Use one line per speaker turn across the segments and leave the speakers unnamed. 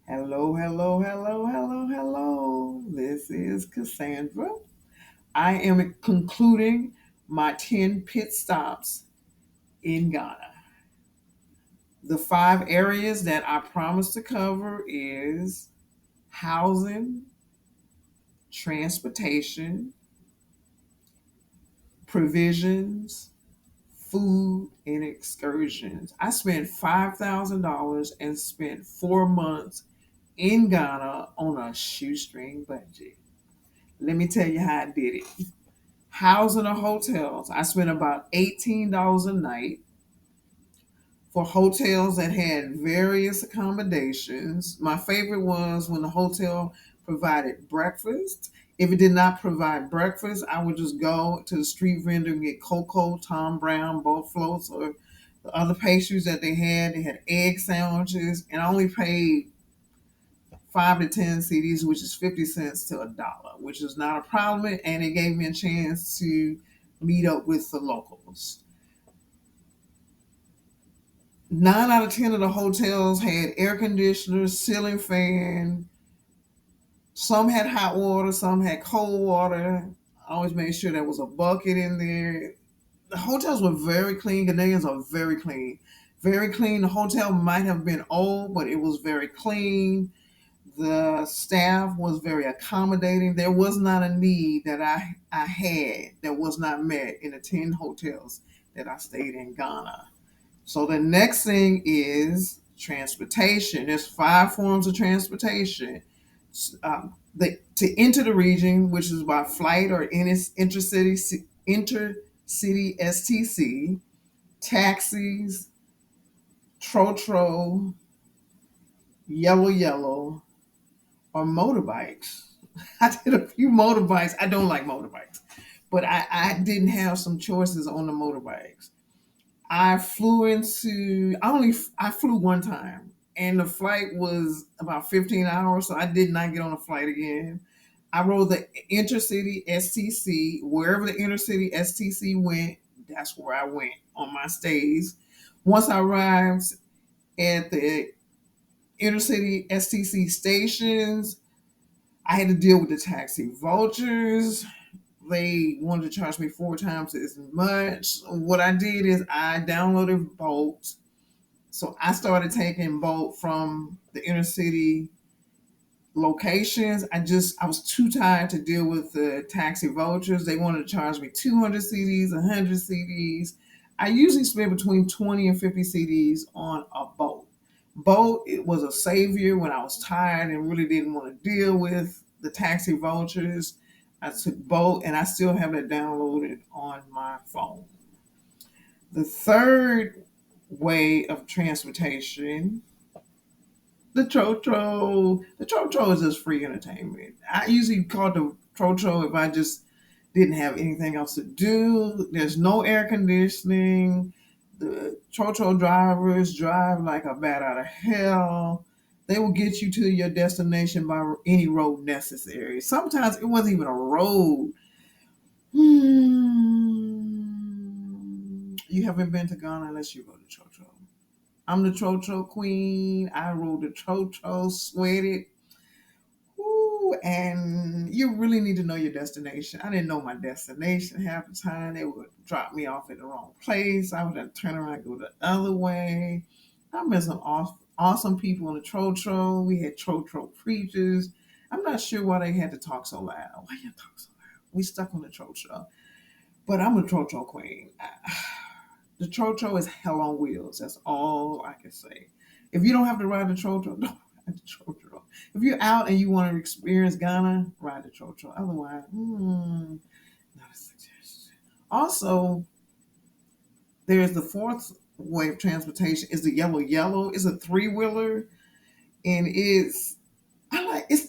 Hello, hello, hello, hello, hello. This is Cassandra. I am concluding my 10 pit stops in Ghana. The five areas that I promised to cover is housing, transportation, provisions, food, and excursions. I spent $5,000 and spent 4 months in Ghana on a shoestring budget. Let me tell you how I did it. Housing or hotels, I spent about $18 a night for hotels that had various accommodations. My favorite was when the hotel provided breakfast. If it did not provide breakfast, I would just go to the street vendor and get cocoa, Tom Brown, both floats, or the other pastries that they had. They had egg sandwiches, and I only paid 5 to 10 CDs, which is 50 cents to $1, which is not a problem. And it gave me a chance to meet up with the locals. 9 out of 10 of the hotels had air conditioners, ceiling fan. Some had hot water, some had cold water. I always made sure there was a bucket in there. The hotels were very clean. Ghanaians are very clean. Very clean. The hotel might have been old, but it was very clean. The staff was very accommodating. There was not a need that I had that was not met in the 10 hotels that I stayed in Ghana. So the next thing is transportation. There's five forms of transportation. To enter the region, which is by flight or intercity STC, taxis, Trotro, Yellow Yellow, or motorbikes. I did a few motorbikes. I don't like motorbikes, but I didn't have some choices on the motorbikes. I flew one time, and the flight was about 15 hours, so I did not get on a flight again. I rode the intercity STC. Wherever the intercity STC went, that's where I went on my stays. Once I arrived at the intercity STC stations, I had to deal with the taxi vultures. They wanted to charge me 4 times as much. What I did is I downloaded Bolt. So I started taking Bolt from the inner city locations. I was too tired to deal with the taxi vultures. They wanted to charge me 200 CDs, 100 CDs. I usually spend between 20 and 50 CDs on a Bolt. Bolt, it was a savior when I was tired and really didn't want to deal with the taxi vultures. I took Bolt, and I still have it downloaded on my phone. The third way of transportation, the Trotro. The Trotro is just free entertainment. I usually call the Trotro if I just didn't have anything else to do. There's no air conditioning. The Trotro drivers drive like a bat out of hell. They will get you to your destination by any road necessary. Sometimes it wasn't even a road. You haven't been to Ghana unless you go to Trotro. I'm the Trotro queen. I rode the Trotro, sweated. Ooh, and you really need to know your destination. I didn't know my destination half the time. They would drop me off at the wrong place. I would have to turn around and go the other way. I met some awesome people in the Trotro. We had Trotro preachers. I'm not sure why they had to talk so loud. Why you talk so loud? We stuck on the Trotro. But I'm a Trotro queen. The Trotro is hell on wheels. That's all I can say. If you don't have to ride the Trotro, don't ride the Trotro. If you're out and you want to experience Ghana, ride the Trotro. Otherwise, not a suggestion. Also, there's the fourth way of transportation is the Yellow Yellow. It's a three-wheeler, and it's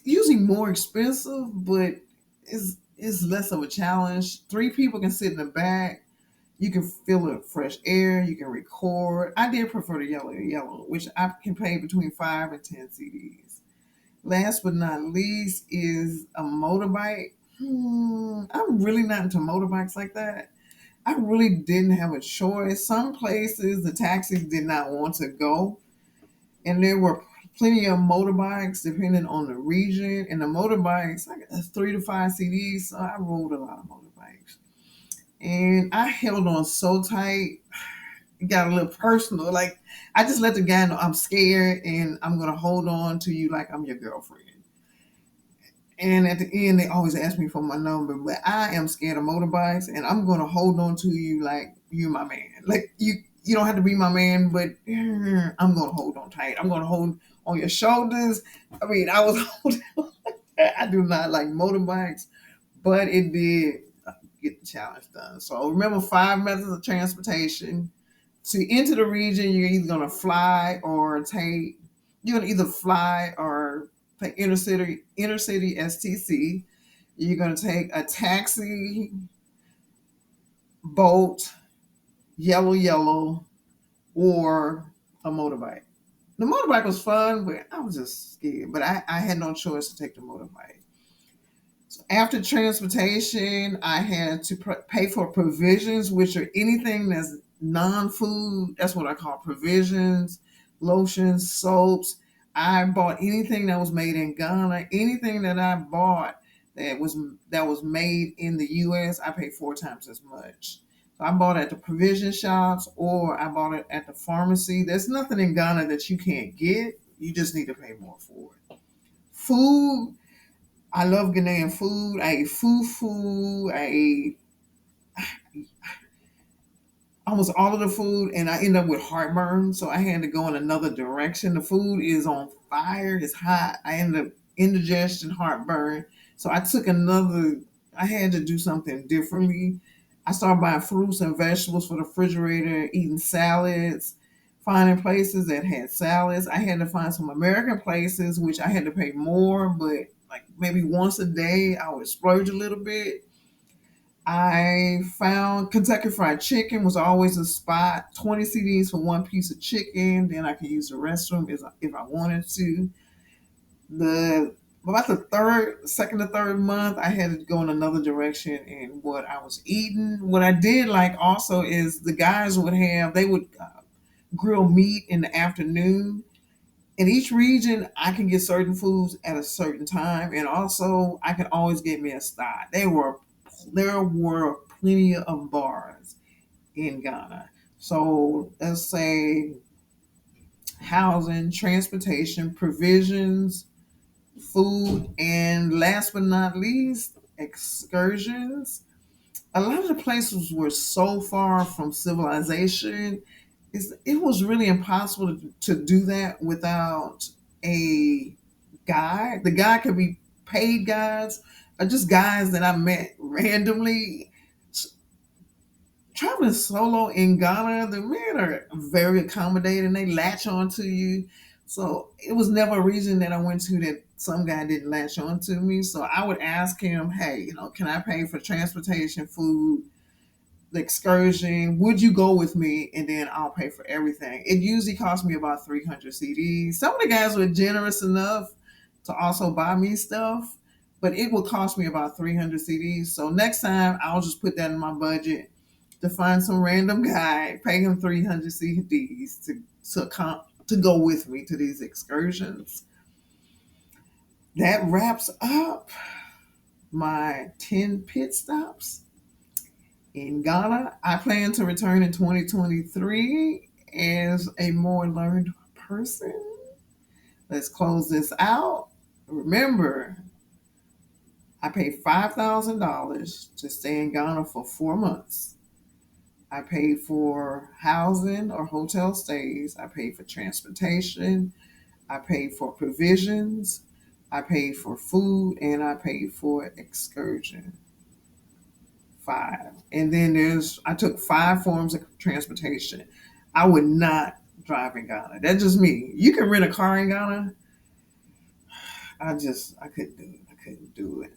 usually more expensive, but it's less of a challenge. Three people can sit in the back. You can feel the fresh air. You can record. I did prefer the Yellow Yellow, which I can pay between 5 and 10 CDs. Last but not least is a motorbike. I'm really not into motorbikes like that. I really didn't have a choice. Some places the taxis did not want to go, and there were plenty of motorbikes depending on the region. And the motorbikes, I got 3 to 5 CDs, so I rode a lot of motorbikes. And I held on so tight, it got a little personal. Like, I just let the guy know I'm scared and I'm gonna hold on to you like I'm your girlfriend. And at the end, they always ask me for my number, but I am scared of motorbikes, and I'm gonna hold on to you like you're my man. Like, you don't have to be my man, but I'm gonna hold on tight. I'm gonna hold on your shoulders. I mean, I was holding on. I do not like motorbikes, but it did get the challenge done. So remember 5 methods of transportation. To enter the region, you're either gonna fly or take. You're gonna either fly or take intercity STC. You're gonna take a taxi, boat, yellow, or a motorbike. The motorbike was fun, but I was just scared. But I had no choice to take the motorbike. So after transportation, I had to pay for provisions, which are anything that's non-food. That's what I call provisions, lotions, soaps. I bought anything that was made in Ghana. Anything that I bought that was made in the U.S., I paid 4 times as much. So I bought it at the provision shops or I bought it at the pharmacy. There's nothing in Ghana that you can't get. You just need to pay more for it. Food, I love Ghanaian food. I ate fufu. I ate almost all of the food, and I ended up with heartburn. So I had to go in another direction. The food is on fire. It's hot. I ended up indigestion, heartburn. So I took another. I had to do something differently. I started buying fruits and vegetables for the refrigerator, eating salads, finding places that had salads. I had to find some American places, which I had to pay more, but like maybe once a day, I would splurge a little bit. I found Kentucky Fried Chicken was always a spot. 20 CDs for one piece of chicken. Then I could use the restroom if I wanted to. The About the second or third month, I had to go in another direction in what I was eating. What I did like also is the guys they would grill meat in the afternoon. In each region, I can get certain foods at a certain time, and also I can always get me a stock. There were plenty of bars in Ghana. So let's say housing, transportation, provisions, food, and last but not least, excursions. A lot of the places were so far from civilization. It was really impossible to do that without a guide. The guide could be paid guides or just guys that I met randomly. Traveling solo in Ghana, the men are very accommodating. They latch on to you. So it was never a reason that I went to that some guy didn't latch on to me. So I would ask him, hey, can I pay for transportation, food, the excursion? Would you go with me? And then I'll pay for everything. It usually cost me about 300 CDs. Some of the guys were generous enough to also buy me stuff, but it would cost me about 300 CDs. So next time I'll just put that in my budget to find some random guy, pay him 300 CDs to go with me to these excursions. That wraps up my 10 pit stops in Ghana. I plan to return in 2023 as a more learned person. Let's close this out. Remember, I paid $5,000 to stay in Ghana for 4 months. I paid for housing or hotel stays. I paid for transportation. I paid for provisions. I paid for food, and I paid for excursion. Five. And then I took 5 forms of transportation. I would not drive in Ghana. That's just me. You can rent a car in Ghana. I couldn't do it. I couldn't do it.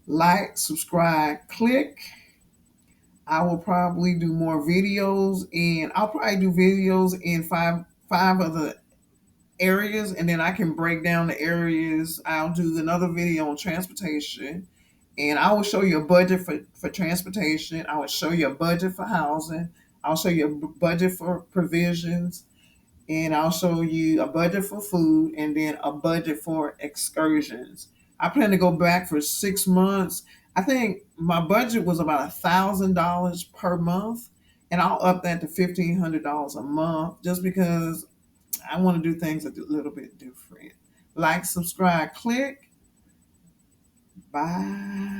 Like, subscribe, click. I will probably do more videos, and I'll probably do videos in five other areas, and then I can break down the areas. I'll do another video on transportation, and I will show you a budget for transportation. I will show you a budget for housing. I'll show you a budget for provisions, and I'll show you a budget for food and then a budget for excursions. I plan to go back for 6 months. I think my budget was about $1,000 per month, and I'll up that to $1,500 a month just because I want to do things a little bit different. Like, subscribe, click. Bye.